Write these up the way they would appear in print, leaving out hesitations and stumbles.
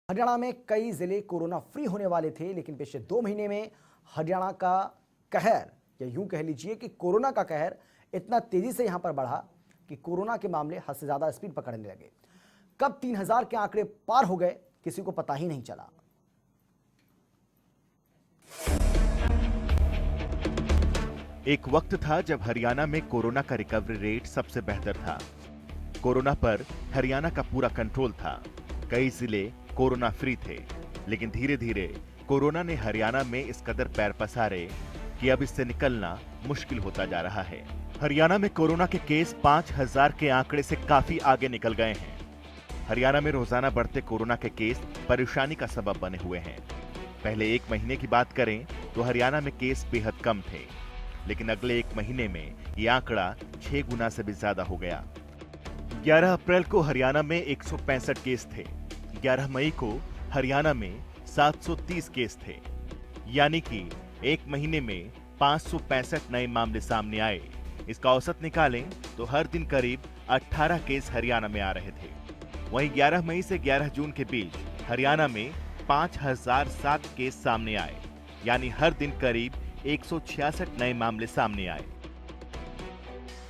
हरियाणा में कई जिले कोरोना फ्री होने वाले थे, लेकिन पिछले 2 महीने में हरियाणा का कहर, या यूं कह लीजिए कि कोरोना का कहर इतना तेजी से यहां पर बढ़ा कि कोरोना के मामले हद से ज्यादा स्पीड पकड़ने लगे। कब 3000 के आंकड़े पार हो गए, किसी को पता ही नहीं चला। एक वक्त था जब हरियाणा में कोरोना का रिकवरी रेट सबसे बेहतर था। कोरोना पर हरियाणा का पूरा कंट्रोल था। कई जिले कोरोना फ्री थे, लेकिन धीरे धीरे कोरोना ने हरियाणा में इस कदर पैर पसारे कि अब इससे निकलना मुश्किल होता जा रहा है। हरियाणा में कोरोना के केस 5000 के आंकड़े से काफी आगे निकल गए हैं। हरियाणा में रोजाना बढ़ते कोरोना के केस परेशानी का सबब बने हुए हैं। पहले 1 महीने की बात करें तो हरियाणा में केस बेहद कम थे, लेकिन अगले 1 महीने में ये आंकड़ा 6 गुना से भी ज्यादा हो गया। 11 अप्रैल को हरियाणा में 165 केस थे। 11 मई को हरियाणा में 730 केस थे, यानी कि 1 महीने में 565 नए मामले सामने आए। इसका औसत निकालें तो हर दिन करीब 18 केस हरियाणा में आ रहे थे। वहीं 11 मई से 11 जून के बीच हरियाणा में 5007 केस सामने आए, यानी हर दिन करीब 166 नए मामले सामने आए।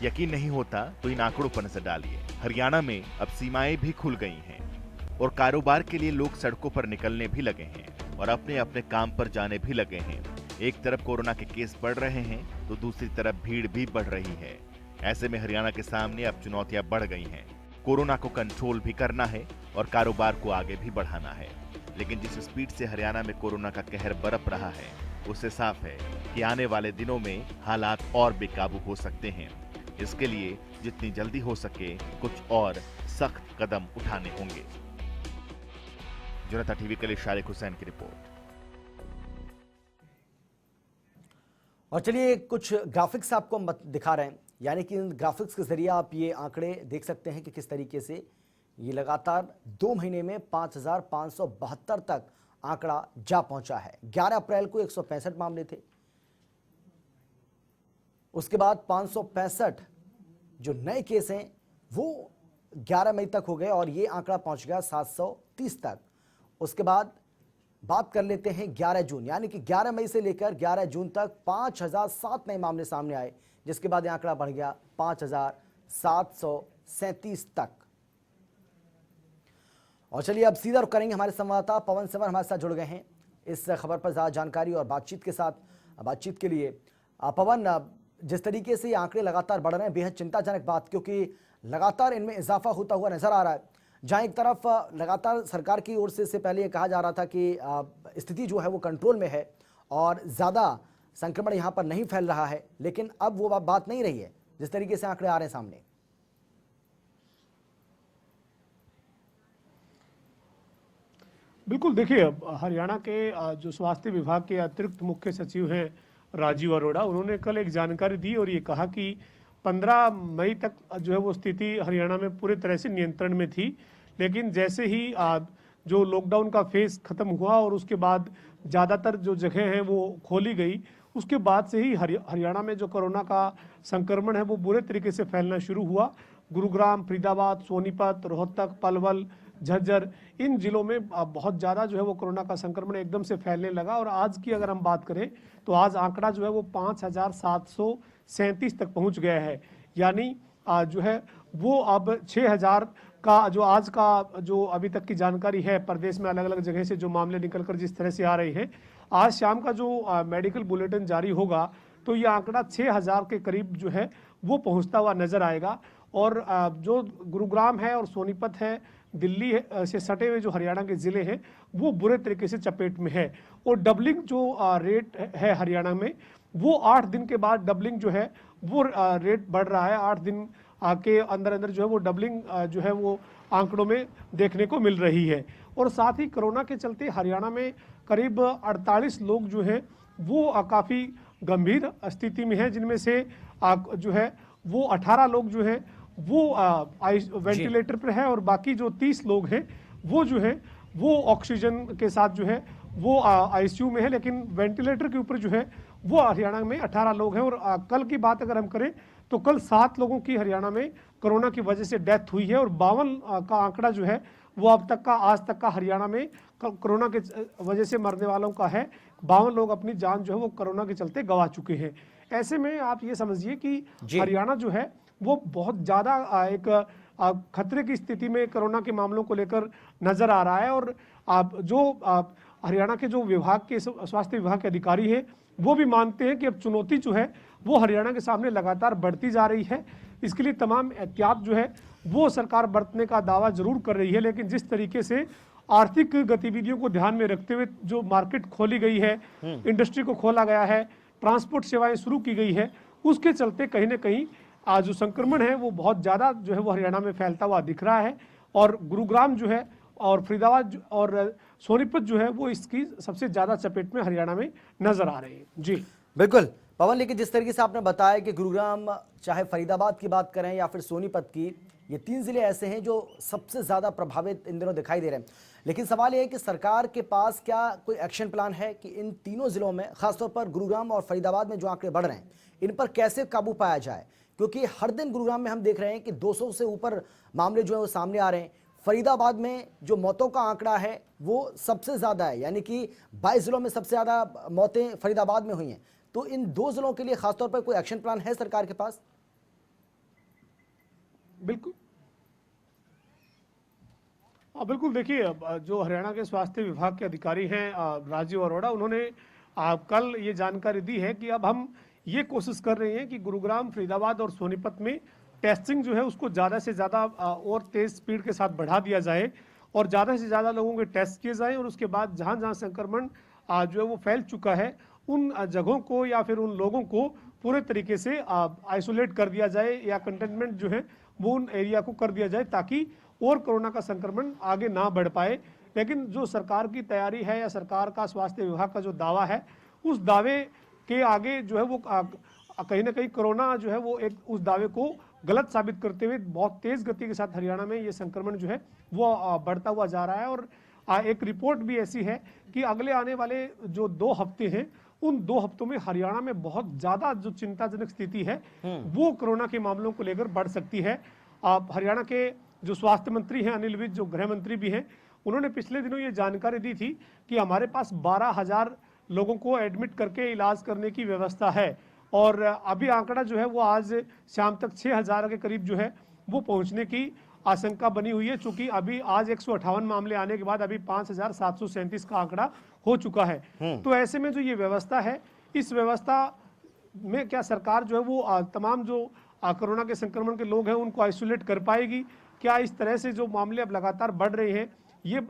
यकीन नहीं होता तो इन आंकड़ों पर नजर डालिए। हरियाणा में अब सीमाएं भी खुल गई हैं और कारोबार के लिए लोग सड़कों पर निकलने भी लगे हैं और अपने अपने काम पर जाने भी लगे हैं। एक तरफ कोरोना के केस बढ़ रहे हैं तो दूसरी तरफ भीड़ भी बढ़ रही है। ऐसे में हरियाणा के सामने अब चुनौतियां बढ़ गई हैं। कोरोना को कंट्रोल भी करना है और कारोबार को आगे भी बढ़ाना है। लेकिन जिस स्पीड से हरियाणा में कोरोना का कहर बरप रहा है, उससे साफ है कि आने वाले दिनों में हालात और बेकाबू हो सकते हैं। इसके लिए जितनी जल्दी हो सके कुछ और सख्त कदम उठाने होंगे। जनता टीवी के लिए शारिक हुसैन की रिपोर्ट। और चलिए कुछ ग्राफिक्स आपको हम दिखा रहे हैं, यानी कि इन ग्राफिक्स के जरिए आप ये आंकड़े देख सकते हैं कि किस तरीके से ये लगातार 2 महीने में 5572 तक आंकड़ा जा पहुंचा है। 11 अप्रैल को 165 मामले थे, उसके बाद 565 जो नए केस हैं वो 11 मई तक हो गए और ये आंकड़ा पहुंच गया 730 तक। उसके बाद बात कर लेते हैं 11 जून, यानी कि 11 मई से लेकर 11 जून तक 5007 नए मामले सामने आए, जिसके बाद ये आंकड़ा बढ़ गया 5737 तक। और चलिए अब सीधा रुख करेंगे हमारे संवाददाता पवन सिमर हमारे साथ जुड़ गए हैं इस खबर पर ज्यादा जानकारी और बातचीत के लिए। पवन, जिस तरीके से ये आंकड़े लगातार बढ़ रहे हैं, बेहद चिंताजनक बात, क्योंकि लगातार इनमें इजाफा होता हुआ नजर आ रहा है। जहां एक तरफ लगातार सरकार की ओर से इससे पहले ये कहा जा रहा था कि स्थिति जो है वो कंट्रोल में है और ज़्यादा संक्रमण यहाँ पर नहीं फैल रहा है, लेकिन अब वो बात नहीं रही है जिस तरीके से आंकड़े आ रहे हैं सामने। बिल्कुल, देखिए हरियाणा के जो स्वास्थ्य विभाग के अतिरिक्त मुख्य सचिव हैं राजीव अरोड़ा, उन्होंने कल एक जानकारी दी और ये कहा कि 15 मई तक जो है वो स्थिति हरियाणा में पूरी तरह से नियंत्रण में थी, लेकिन जैसे ही जो लॉकडाउन का फेज खत्म हुआ और उसके बाद ज़्यादातर जो जगह हैं वो खोली गई, उसके बाद से ही हरियाणा में जो कोरोना का संक्रमण है वो बुरे तरीके से फैलना शुरू हुआ। गुरुग्राम, फरीदाबाद, सोनीपत, रोहतक, पलवल, झज्जर, इन जिलों में बहुत ज़्यादा जो है वो कोरोना का संक्रमण एकदम से फैलने लगा। और आज की अगर हम बात करें तो आज आंकड़ा जो है वो 5737 तक पहुंच गया है, यानी जो है वो अब 6000 का जो आज का जो अभी तक की जानकारी है, प्रदेश में अलग अलग जगह से जो मामले निकलकर जिस तरह से आ रहे हैं, आज शाम का जो मेडिकल बुलेटिन जारी होगा तो ये आंकड़ा 6000 के करीब जो है वो पहुंचता हुआ नजर आएगा। और जो गुरुग्राम है और सोनीपत है, दिल्ली से सटे हुए जो हरियाणा के ज़िले हैं वो बुरे तरीके से चपेट में है। और डबलिंग जो रेट है हरियाणा में, वो 8 दिन के बाद डबलिंग जो है वो रेट बढ़ रहा है। 8 दिन के अंदर अंदर जो है वो डबलिंग जो है वो आंकड़ों में देखने को मिल रही है। और साथ ही कोरोना के चलते हरियाणा में करीब 48 लोग जो हैं वो काफ़ी गंभीर स्थिति में हैं, जिनमें से जो है वो 18 लोग जो हैं वो वेंटिलेटर पर है और बाकी जो 30 लोग हैं वो जो है वो ऑक्सीजन के साथ जो है वो आईसीयू में है, लेकिन वेंटिलेटर के ऊपर जो है वो हरियाणा में 18 लोग हैं। और कल की बात अगर हम करें तो कल 7 लोगों की हरियाणा में कोरोना की वजह से डेथ हुई है और 52 का आंकड़ा जो है वो अब तक का आज तक का हरियाणा में कोरोना के वजह से मरने वालों का है 52 लोग अपनी जान जो है वो कोरोना के चलते गंवा चुके हैं। ऐसे में आप ये समझिए कि हरियाणा जो है वो बहुत ज़्यादा एक खतरे की स्थिति में कोरोना के मामलों को लेकर नजर आ रहा है। और हरियाणा के जो विभाग के स्वास्थ्य विभाग के अधिकारी हैं वो भी मानते हैं कि अब चुनौती जो है वो हरियाणा के सामने लगातार बढ़ती जा रही है। इसके लिए तमाम एहतियात जो है वो सरकार बरतने का दावा जरूर कर रही है, लेकिन जिस तरीके से आर्थिक गतिविधियों को ध्यान में रखते हुए जो मार्केट खोली गई है, इंडस्ट्री को खोला गया है, ट्रांसपोर्ट सेवाएं शुरू की गई है, उसके चलते कहीं ना कहीं आज जो संक्रमण है वो बहुत ज़्यादा जो है वो हरियाणा में फैलता हुआ दिख रहा है। और गुरुग्राम जो है और फरीदाबाद और सोनीपत जो है वो इसकी सबसे ज़्यादा चपेट में हरियाणा में नजर आ रहे हैं। जी बिल्कुल पवन, लेकिन जिस तरीके से आपने बताया कि गुरुग्राम चाहे फरीदाबाद की बात करें या फिर सोनीपत की, ये 3 जिले ऐसे हैं जो सबसे ज़्यादा प्रभावित इन दिनों दिखाई दे रहे हैं। लेकिन सवाल ये है कि सरकार के पास क्या कोई एक्शन प्लान है कि इन तीनों जिलों में, खासतौर पर गुरुग्राम और फरीदाबाद में जो आंकड़े बढ़ रहे हैं, इन पर कैसे काबू पाया जाए? क्योंकि हर दिन गुरुग्राम में हम देख रहे हैं कि 200 से ऊपर मामले जो है वो सामने आ रहे हैं। फरीदाबाद में जो मौतों का आंकड़ा है वो सबसे ज़्यादा है, यानी कि 22 जिलों में सबसे ज़्यादा मौतें फरीदाबाद में हुई हैं। तो इन 2 जिलों के लिए खासतौर पर कोई एक्शन प्लान है सरकार के पास? बिल्कुल बिल्कुल, देखिए जो हरियाणा के स्वास्थ्य विभाग के अधिकारी हैं राजीव अरोड़ा, उन्होंने कल ये जानकारी दी है कि अब हम ये कोशिश कर रहे हैं कि गुरुग्राम, फरीदाबाद और सोनीपत में टेस्टिंग जो है उसको ज़्यादा से ज़्यादा और तेज़ स्पीड के साथ बढ़ा दिया जाए और ज़्यादा से ज़्यादा लोगों के टेस्ट किए जाएं। और उसके बाद जहाँ जहाँ संक्रमण जो है वो फैल चुका है उन जगहों को या फिर उन लोगों को पूरे तरीके से आइसोलेट कर दिया जाए या कंटेनमेंट जो है वो उन एरिया को कर दिया जाए ताकि और कोरोना का संक्रमण आगे ना बढ़ पाए। लेकिन जो सरकार की तैयारी है या सरकार का स्वास्थ्य विभाग का जो दावा है, उस दावे के आगे जो है वो कहीं ना कहीं कोरोना जो है वो एक उस दावे को गलत साबित करते हुए बहुत तेज गति के साथ हरियाणा में ये संक्रमण जो है वो बढ़ता हुआ जा रहा है। और एक रिपोर्ट भी ऐसी है कि अगले आने वाले जो 2 हफ्ते हैं, उन 2 हफ्तों में हरियाणा में बहुत ज्यादा जो चिंताजनक स्थिति है वो कोरोना के मामलों को लेकर बढ़ सकती है। हरियाणा के जो स्वास्थ्य मंत्री हैं अनिल विज, जो गृह मंत्री भी हैं, उन्होंने पिछले दिनों ये जानकारी दी थी कि हमारे पास 12,000 लोगों को एडमिट करके इलाज करने की व्यवस्था है। और अभी आंकड़ा जो है वो आज शाम तक 6,000 के करीब जो है वो पहुंचने की आशंका बनी हुई है, चूंकि अभी आज 158 मामले आने के बाद अभी 5,737 का आंकड़ा हो चुका है। तो ऐसे में जो ये व्यवस्था है, इस व्यवस्था में क्या सरकार जो है वो तमाम जो कोरोना के संक्रमण के लोग हैं उनको आइसोलेट कर पाएगी? क्या इस तरह से जो मामले अब लगातार बढ़ रहे हैं ये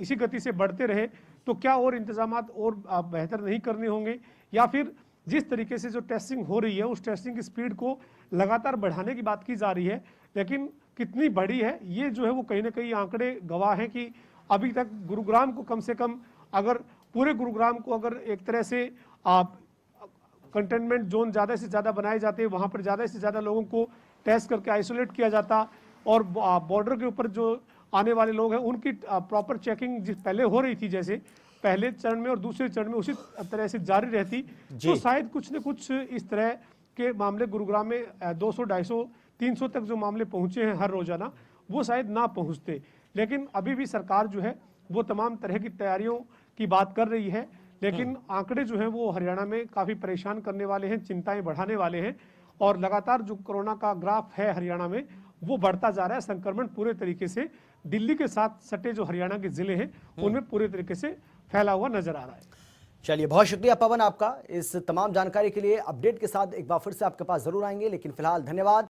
इसी गति से बढ़ते रहे तो क्या और इंतजामात और बेहतर नहीं करने होंगे? या फिर जिस तरीके से जो टेस्टिंग हो रही है उस टेस्टिंग की स्पीड को लगातार बढ़ाने की बात की जा रही है, लेकिन कितनी बड़ी है ये जो है वो कहीं ना कहीं आंकड़े गवाह हैं कि अभी तक गुरुग्राम को कम से कम, अगर पूरे गुरुग्राम को अगर एक तरह से कंटेनमेंट जोन ज़्यादा से ज़्यादा बनाए जाते, वहाँ पर ज़्यादा से ज़्यादा लोगों को टेस्ट करके आइसोलेट किया जाता और बॉर्डर के ऊपर जो आने वाले लोग हैं उनकी प्रॉपर चेकिंग जिस पहले हो रही थी, जैसे पहले चरण में और दूसरे चरण में उसी तरह से जारी रहती, तो शायद कुछ न कुछ इस तरह के मामले गुरुग्राम में 200, 250, 300 तक जो मामले पहुंचे हैं हर रोजाना, वो शायद ना पहुंचते। लेकिन अभी भी सरकार जो है वो तमाम तरह की तैयारियों की बात कर रही है, लेकिन आंकड़े जो हैं वो हरियाणा में काफ़ी परेशान करने वाले हैं, चिंताएं बढ़ाने वाले हैं। और लगातार जो कोरोना का ग्राफ है हरियाणा में वो बढ़ता जा रहा है। संक्रमण पूरे तरीके से दिल्ली के साथ सटे जो हरियाणा के जिले हैं उनमें पूरे तरीके से फैला हुआ नजर आ रहा है। चलिए, बहुत शुक्रिया पवन आपका इस तमाम जानकारी के लिए। अपडेट के साथ एक बार फिर से आपके पास जरूर आएंगे, लेकिन फिलहाल धन्यवाद।